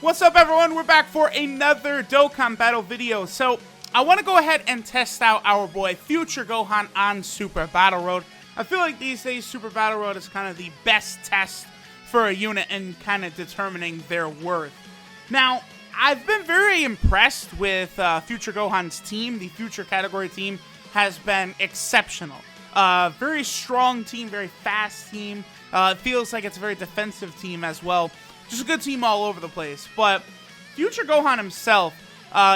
What's up, everyone? We're back for another Dokkan battle video. So, I want to go ahead and test out our boy Future Gohan on Super Battle Road. I feel like these days Super Battle Road is kind of the best test for a unit and kind of determining their worth. Now, I've been very impressed with Future Gohan's team. The Future category team has been exceptional. Very strong team, very fast team. It feels like it's a very defensive team as well. Just a good team all over the place. But Future Gohan himself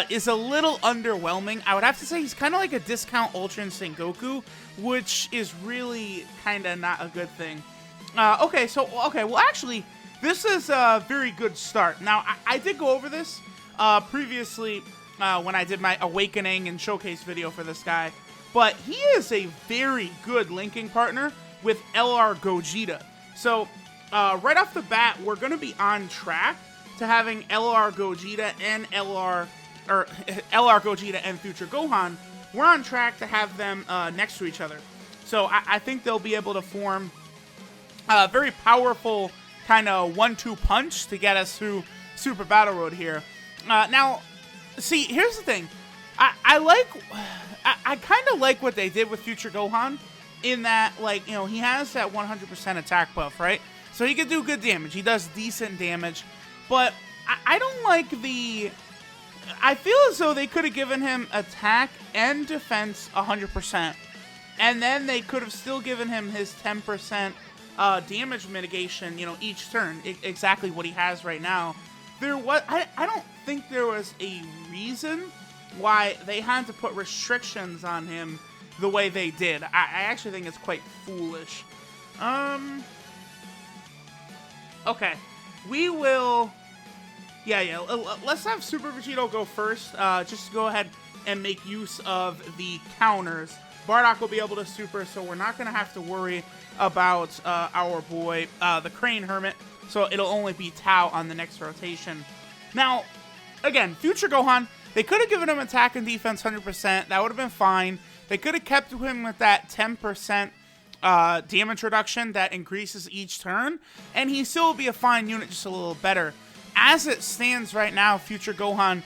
is a little underwhelming. I would have to say he's kind of like a discount Ultra Instinct Goku, which is really kind of not a good thing. Well, actually, this is a very good start. Now, I did go over this previously when I did my Awakening and Showcase video for this guy. But he is a very good linking partner with LR Gogeta. So, right off the bat, we're going to be on track to having LR Gogeta and LR Gogeta and Future Gohan. We're on track to have them next to each other. So I think they'll be able to form a very powerful kind of 1-2 punch to get us through Super Battle Road here. Now, see, here's the thing. I kind of like what they did with Future Gohan in that, like, you know, he has that 100% attack buff, right? So he can do good damage. He does decent damage. But I don't like the... I feel as though they could have given him attack and defense 100%. And then they could have still given him his 10% damage mitigation, you know, each turn. Exactly what he has right now. I don't think there was a reason why they had to put restrictions on him the way they did. I actually think it's quite foolish. Okay, we will... Yeah, let's have Super Vegito go first, just to go ahead and make use of the counters. Bardock will be able to super, so we're not going to have to worry about our boy, the Crane Hermit, so it'll only be Tao on the next rotation. Now, again, Future Gohan, they could have given him attack and defense 100%, that would have been fine. They could have kept him with that 10% damage reduction that increases each turn, and he still would be a fine unit, just a little better. As it stands right now, Future Gohan,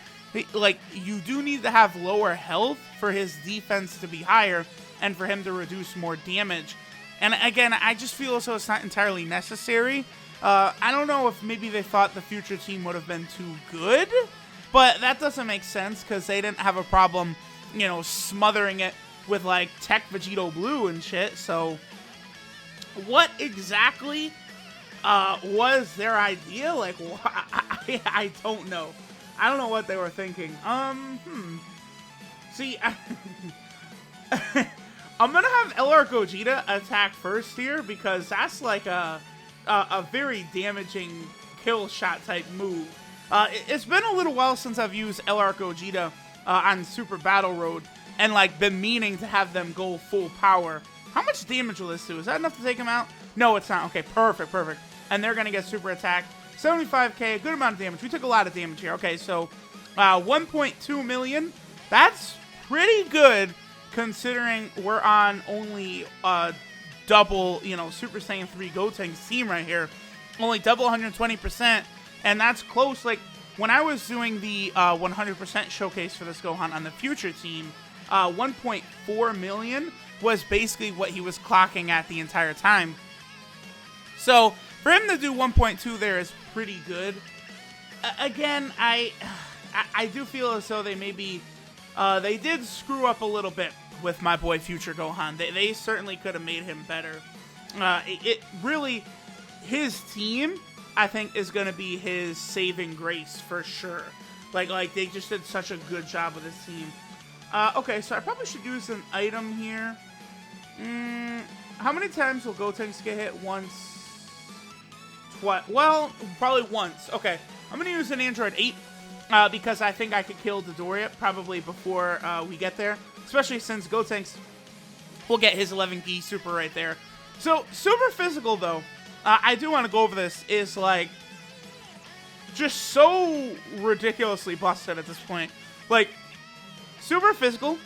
like, you do need to have lower health for his defense to be higher and for him to reduce more damage. And again, I just feel as though it's not entirely necessary. I don't know if maybe they thought the Future team would have been too good, but that doesn't make sense because they didn't have a problem, you know, smothering it with, like, Tech Vegito Blue and shit. So, what exactly was their idea? Like, I don't know. I don't know what they were thinking. See, I'm gonna have LR Gogeta attack first here because that's like a very damaging kill shot type move. It's been a little while since I've used LR Gogeta on Super Battle Road and, like, been meaning to have them go full power. How much damage will this do? Is that enough to take him out? No, it's not. Okay, perfect. And they're going to get super attack. 75k, a good amount of damage. We took a lot of damage here. Okay, so 1.2 million. That's pretty good considering we're on only double, you know, Super Saiyan 3 Gotenks team right here. Only double 120%. And that's close. Like, when I was doing the 100% showcase for this Gohan on the Future team, 1.4 million was basically what he was clocking at the entire time. So, for him to do 1.2 there is pretty good. Again, I do feel as though they maybe, they did screw up a little bit with my boy Future Gohan. They certainly could have made him better. It really, his team, I think, is going to be his saving grace for sure. Like they just did such a good job with his team. Okay, so I probably should use an item here. How many times will Gotenks get hit? Once? Well, probably once. Okay, I'm going to use an Android 8 because I think I could kill Dodoria probably before we get there. Especially since Gotenks will get his 11 super right there. So, Super Physical, though, I do want to go over this, is, like, just so ridiculously busted at this point. Like, Super Physical,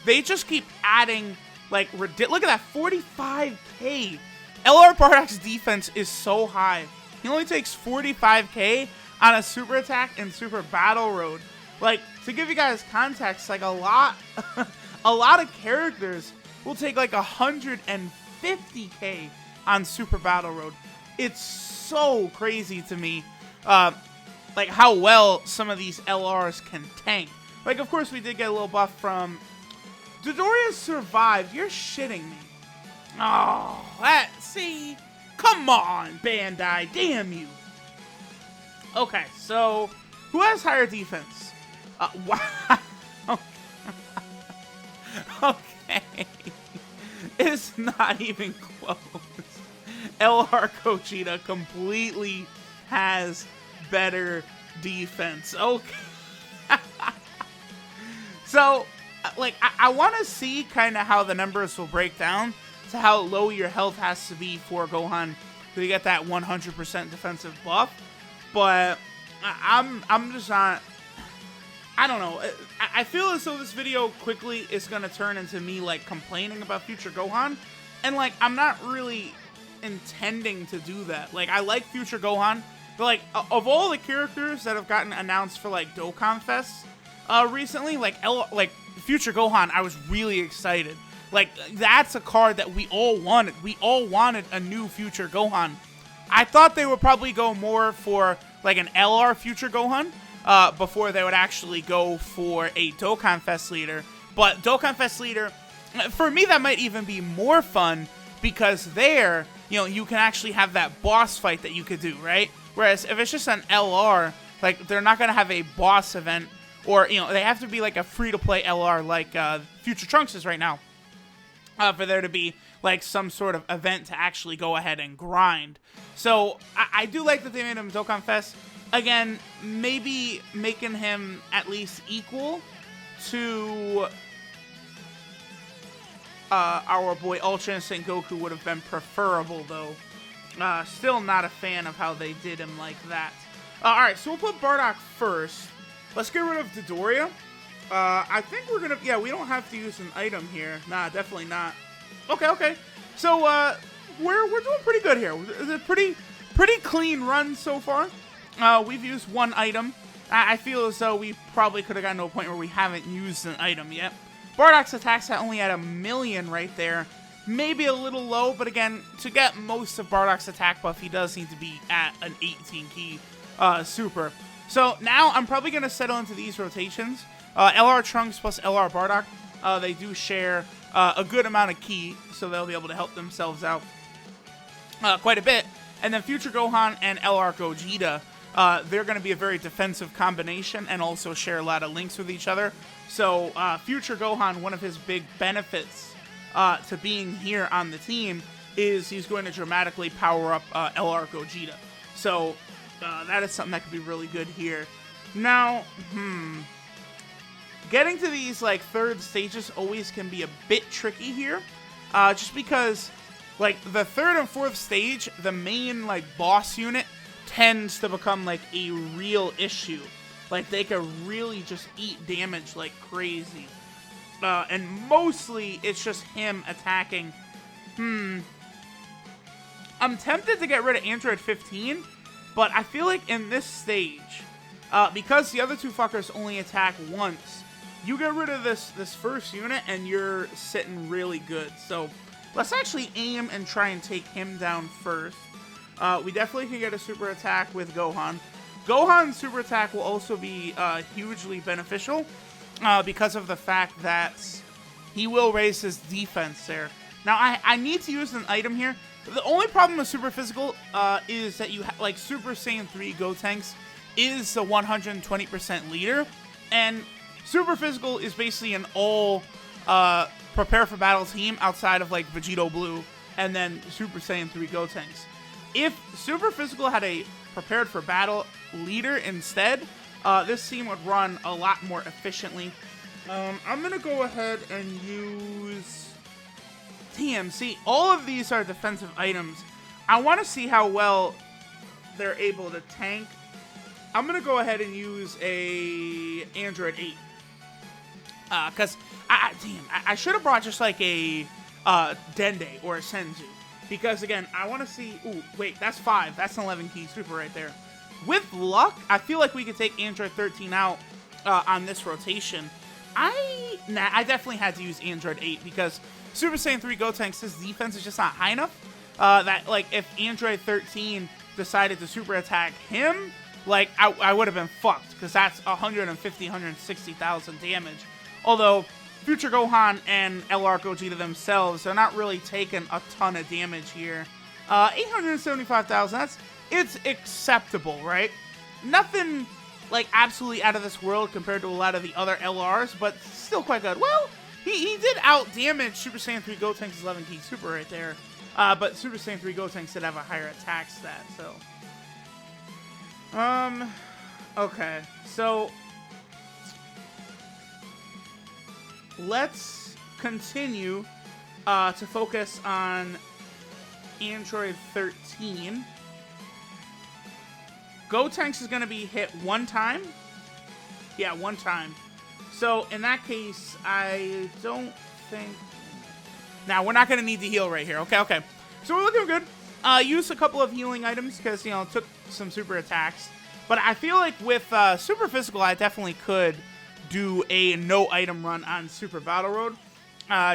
they just keep adding, like, look at that, 45k. LR Bardock's defense is so high. He only takes 45k, on a super attack and super battle road. Like, to give you guys context, like a lot of characters will take like 150k on super battle road. It's so crazy to me, like how well some of these LRs can tank. Like, of course, we did get a little buff from Dodoria survived. You're shitting me. Oh, see? Come on, Bandai. Damn you. Okay, so who has higher defense? Wow. Okay. It's not even close. LR Gogeta completely has better defense. Okay. So, like, I want to see kind of how the numbers will break down to how low your health has to be for Gohan to get that 100% defensive buff. But I'm just not. I don't know. I feel as though this video quickly is going to turn into me, like, complaining about future Gohan. And, like, I'm not really intending to do that. Like, I like future Gohan. But, like, of all the characters that have gotten announced for, like, Dokkan Fest recently, like, future Gohan, I was really excited. Like, that's a card that we all wanted. We all wanted a new future Gohan. I thought they would probably go more for, like, an LR future Gohan. Before they would actually go for a Dokkan Fest leader. But Dokkan Fest leader, for me, that might even be more fun because there, you know, you can actually have that boss fight that you could do, right? Whereas if it's just an LR, like, they're not going to have a boss event, or, you know, they have to be like a free-to-play LR like Future Trunks is right now, for there to be like some sort of event to actually go ahead and grind. So I do like that they made him Dokkan Fest. Again, maybe making him at least equal to our boy Ultra Instinct Goku would have been preferable, though. Still not a fan of how they did him like that. Alright, so we'll put Bardock first. Let's get rid of Dodoria. I think we're gonna... Yeah, we don't have to use an item here. Nah, definitely not. Okay. So, we're doing pretty good here. It's a pretty clean run so far. We've used one item. I feel as though we probably could have gotten to a point where we haven't used an item yet. Bardock's attacks only at 1,000,000 right there. Maybe a little low, but again, to get most of Bardock's attack buff, he does need to be at an 18-key super. So now I'm probably going to settle into these rotations. LR Trunks plus LR Bardock, they do share a good amount of key, so they'll be able to help themselves out quite a bit. And then Future Gohan and LR Gogeta, they're going to be a very defensive combination and also share a lot of links with each other. So Future Gohan, one of his big benefits to being here on the team is he's going to dramatically power up LR Gogeta. So that is something that could be really good here. Now, getting to these like third stages always can be a bit tricky here, just because like the third and fourth stage, the main like boss unit tends to become like a real issue. Like they could really just eat damage like crazy. And mostly it's just him attacking. I'm tempted to get rid of Android 15, but I feel like in this stage, because the other two fuckers only attack once, you get rid of this first unit and you're sitting really good. So let's actually aim and try and take him down first. We definitely can get a super attack with Gohan. Gohan's super attack will also be hugely beneficial because of the fact that he will raise his defense there. Now, I need to use an item here. The only problem with Super Physical is that you like Super Saiyan 3 Gotenks is the 120% leader, and Super Physical is basically an all prepare for battle team outside of like Vegito Blue and then Super Saiyan 3 Gotenks. If Super Physical had a prepared for battle leader instead, this team would run a lot more efficiently. I'm going to go ahead and use TMC. All of these are defensive items. I want to see how well they're able to tank. I'm going to go ahead and use a Android 8. Because, I should have brought just like a Dende or a Senzu. Because, again, I want to see... Ooh, wait, that's 5. That's an 11-key super right there. with luck, I feel like we could take Android 13 out on this rotation. I definitely had to use Android 8 because Super Saiyan 3 Gotenks, his defense is just not high enough. That, like, if Android 13 decided to super attack him, like, I would have been fucked, because that's 150, 160,000 damage. Although, Future Gohan and LR Gogeta themselves are not really taking a ton of damage here. 875,000, it's acceptable, right? Nothing, like, absolutely out of this world compared to a lot of the other LRs, but still quite good. Well, he did out-damage Super Saiyan 3 Gotenks' 11 key super right there. But Super Saiyan 3 Gotenks did have a higher attack stat, so... Okay, so... Let's continue to focus on Android 13. Gotenks is going to be hit one time. Yeah, one time. So, in that case, I don't think... Now, we're not going to need to heal right here. Okay. So, we're looking good. Use a couple of healing items because, you know, it took some super attacks. But I feel like with Super Physical, I definitely could do a no-item run on Super Battle Road.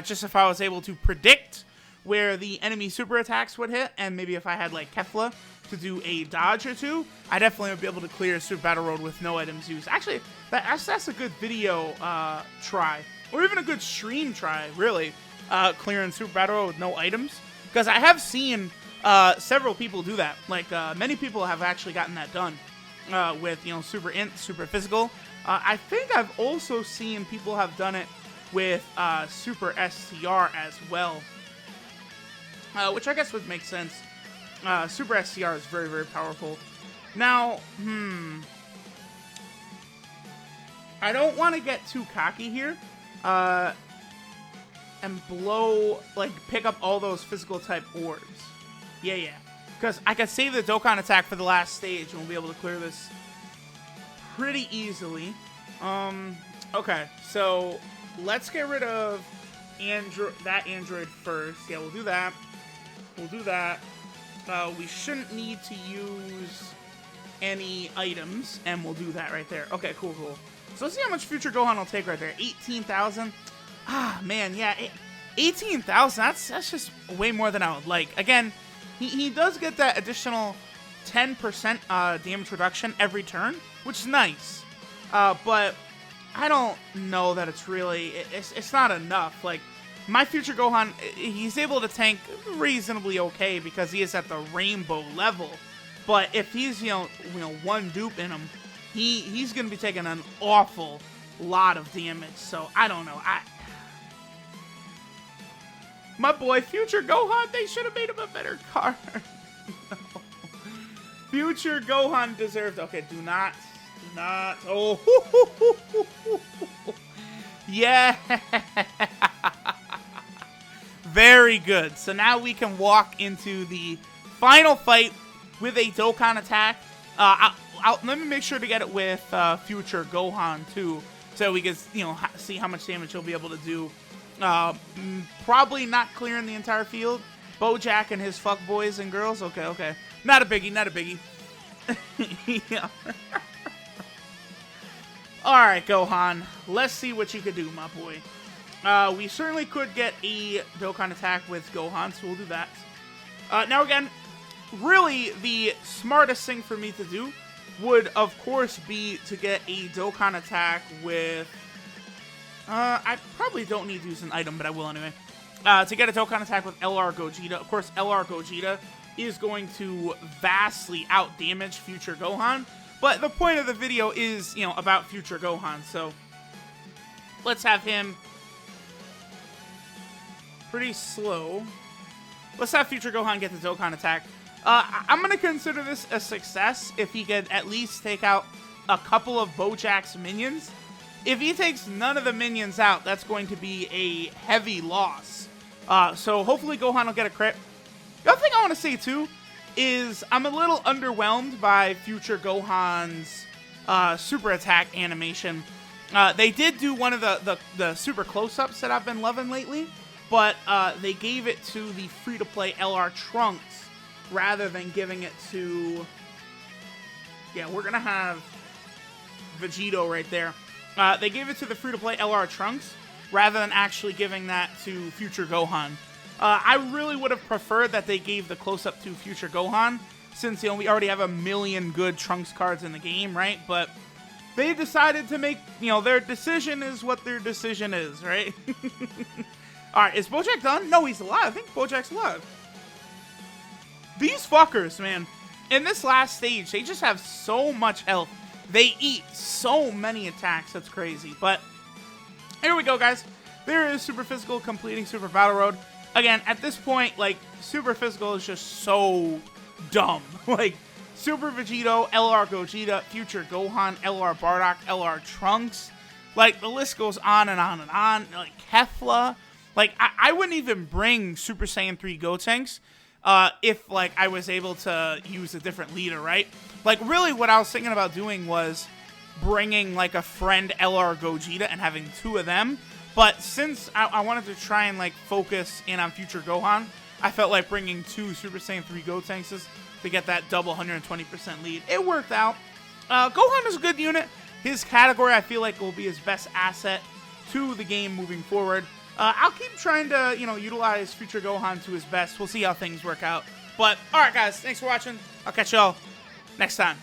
Just if I was able to predict where the enemy super attacks would hit, and maybe if I had, like, Kefla to do a dodge or two, I definitely would be able to clear Super Battle Road with no items used. Actually, that's a good video try, or even a good stream try, really, clearing Super Battle Road with no items. Because I have seen several people do that. Like, many people have actually gotten that done with, you know, Super Int, Super Physical. I think I've also seen people have done it with Super STR as well. Which I guess would make sense. Super STR is very, very powerful. Now, I don't want to get too cocky here. And blow, like, pick up all those physical type orbs. Yeah. Because I can save the Dokkan attack for the last stage and we'll be able to clear this pretty easily. Okay, so let's get rid of that Android first. Yeah, we'll do that. We shouldn't need to use any items, and we'll do that right there. Okay, cool. So let's see how much Future Gohan will take right there. 18,000. Ah, man, yeah, 18,000. That's just way more than I would like. Again, he does get that additional 10% damage reduction every turn, which is nice. But I don't know that it's really... It's not enough. Like, my Future Gohan, he's able to tank reasonably okay because he is at the rainbow level. But if he's, you know, one dupe in him, he's going to be taking an awful lot of damage. So, I don't know. My boy, Future Gohan, they should have made him a better card. No. Future Gohan deserved... Okay, do not... Oh. Yeah. Very good. So now we can walk into the final fight with a Dokkan attack. Let me make sure to get it with Future Gohan too, so we can, you know, see how much damage he'll be able to do. Probably not clearing the entire field. Bojack and his fuck boys and girls. Okay. Not a biggie. Yeah. Alright, Gohan. Let's see what you could do, my boy. We certainly could get a Dokkan attack with Gohan, so we'll do that. Now again, really the smartest thing for me to do would, of course, be to get a Dokkan attack with... I probably don't need to use an item, but I will anyway. To get a Dokkan attack with LR Gogeta. Of course, LR Gogeta is going to vastly out-damage Future Gohan. But the point of the video is, you know, about Future Gohan. So, let's have him pretty slow. Let's have Future Gohan get the Dokkan attack. I'm going to consider this a success if he could at least take out a couple of Bojack's minions. If he takes none of the minions out, that's going to be a heavy loss. So hopefully Gohan will get a crit. The other thing I want to say too is I'm a little underwhelmed by Future Gohan's super attack animation. They did do one of the super close-ups that I've been loving lately, but they gave it to the free-to-play LR Trunks rather than giving it to Yeah, we're going to have Vegito right there. They gave it to the free-to-play LR Trunks rather than actually giving that to Future Gohan. I really would have preferred that they gave the close-up to Future Gohan, since, you know, we already have a million good Trunks cards in the game, right? But they decided to make, you know, their decision is what their decision is, right? Alright, is Bojack done? No, he's alive. I think Bojack's alive. These fuckers, man, in this last stage, they just have so much health. They eat so many attacks. That's crazy. But here we go, guys. There is Super Physical completing Super Battle Road. Again, at this point, like, Super Physical is just so dumb. Like, Super Vegito, LR Gogeta, Future Gohan, LR Bardock, LR Trunks. Like, the list goes on and on and on. Like, Kefla. Like, I wouldn't even bring Super Saiyan 3 Gotenks if, like, I was able to use a different leader, right? Like, really what I was thinking about doing was bringing, like, a friend LR Gogeta and having 2 of them. But since I wanted to try and, like, focus in on Future Gohan, I felt like bringing 2 Super Saiyan 3 Gotenks to get that double 120% lead. It worked out. Gohan is a good unit. His category, I feel like, will be his best asset to the game moving forward. I'll keep trying to, you know, utilize Future Gohan to his best. We'll see how things work out. But, alright, guys. Thanks for watching. I'll catch y'all next time.